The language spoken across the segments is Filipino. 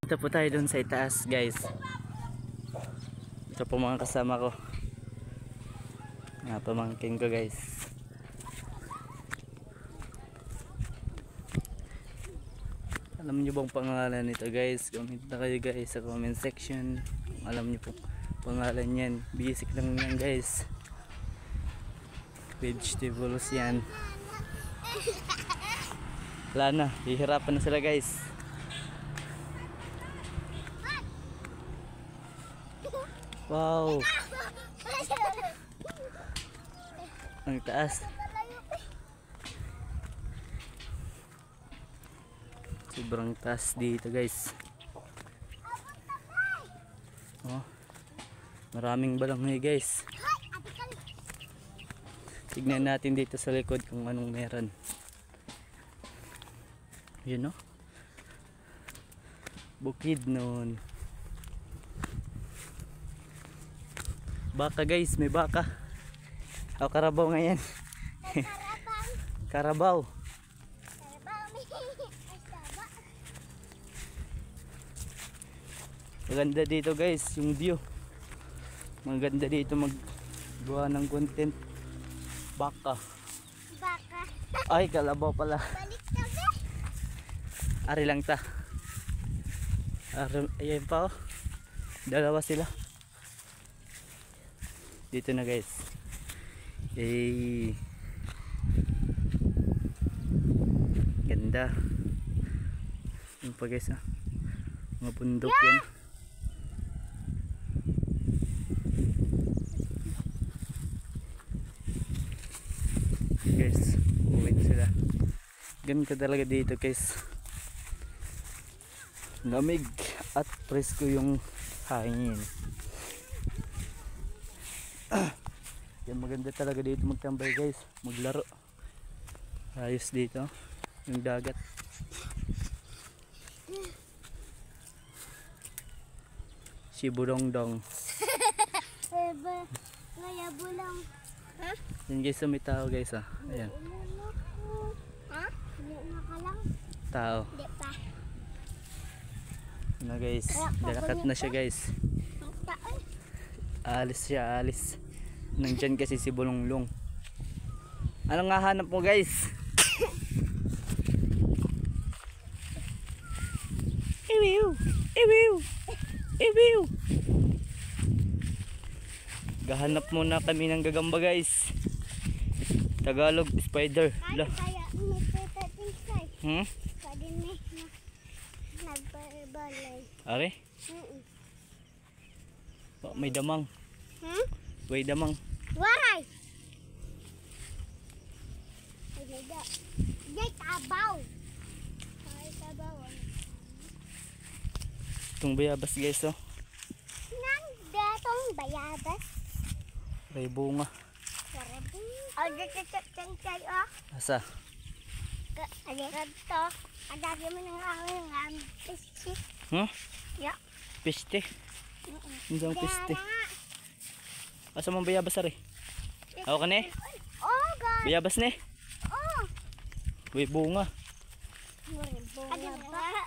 Ito po tayo dun sa itaas, guys. Ito po mga kasama ko. Mga pamangkin ko, guys. Alam niyo bang pangalan nito, guys? Comment na kayo, guys, sa comment section. Kung alam niyo po pangalan yan. Basic lang yan, guys. Vegetables yan. Wala na, hihirapan na sila, guys. Wow, ang taas. Sobrang taas dito, guys. Oh, maraming balanghoy, guys. Tignan natin dito sa likod kung anong meron. Yun, no? Bukid nun. Baka, guys, may baka. O, karabaw nga yan. Karabaw. Maganda dito, guys, yung view. Maganda dito maggawa ng content. Baka. Ay, kalabaw pala. Ari lang ta. Ayan pa, oh. Dalawa sila. Dito na, guys. Ganda. Yung pa, guys, ah. Mga bundok yan. Guys, uwin sila. Ganda talaga dito, guys. Lamig at presko yung hangin. Yan, maganda talaga dito magtambay, guys, maglaro. Ayos dito yung dagat. Si Budongdong. Ngaya bulang. Ha? Yan, guys, may tao, guys, ah. Ayan. Ha? Hindi na ka lang? Tao. Hindi pa. Ano, guys, dalakat na siya, guys. Alis siya, alis. Nandyan kasi si Bulonglong. Anong nga hanap mo, guys? Iwiw! Iwiw! Iwiw! Gahanap muna kami ng gagamba, guys. Tagalog, spider. Kaya may petating say. Kaya may nagbalay. Are? Oh, may damang. May damang. Waray! Ay, tabaw. Ay, tabaw. Itong bayabas, guys, oh. Nang datong bayabas. May bunga. Ay, chay, oh. Asa? Ay, ganito. Ang dami mo ng awin ng piste. Yeah. Piste? Hanggang piste. Asa mong bayabas, are? Ako ka, ne? Oh, God. Bayabas, ne? Oh. May bunga. Bunga ba?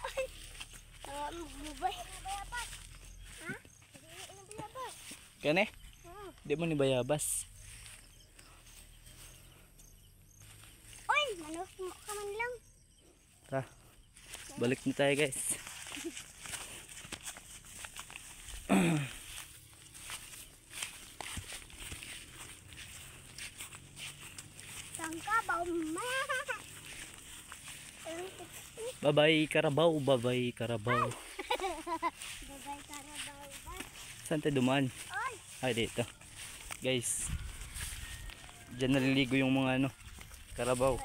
Magbubay. Ha? Kane? Di mo ni bayabas. Oy, manok mo ka man lang. Tara. Balik na tayo, guys. Tangkabaw. Bye-bye, karabaw. Bye-bye, karabaw. Babay karabaw ba? Saan tayo dumaan? Oy. Ay, dito. Guys. Diyan naliligo yung mga karabaw.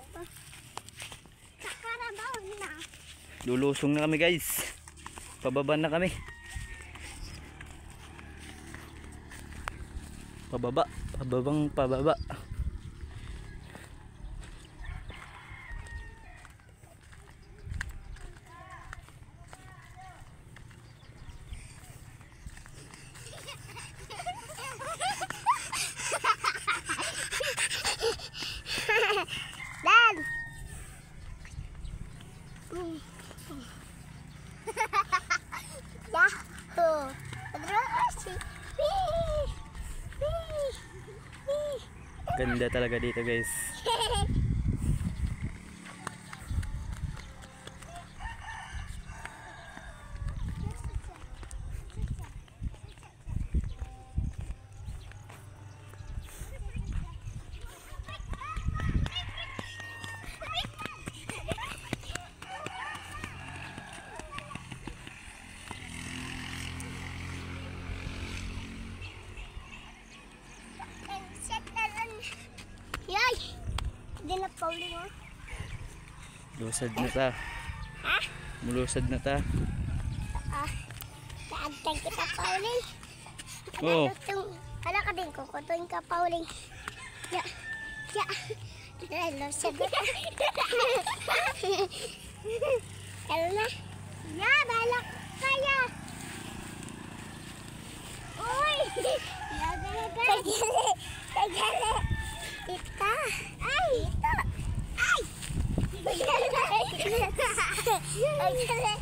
Sa karabaw na. Lulusong na kami, guys. Pababa na kami. Pababa. Pababang pababa. Dad! Ganda talaga dito guys. Yay! Hindi na pauling mo. Lusad na ta. Ha? Mulusad na ta. Kaagtang kita pauling. Oo. Hala ka din, kukutuin ka pauling. Ya. Ya. Lalo sagot. Ano na? Ya, balak kaya. Uy! Tagale. Tagale. Ita. Ay! Ita. Ay! Tagale. Tagale.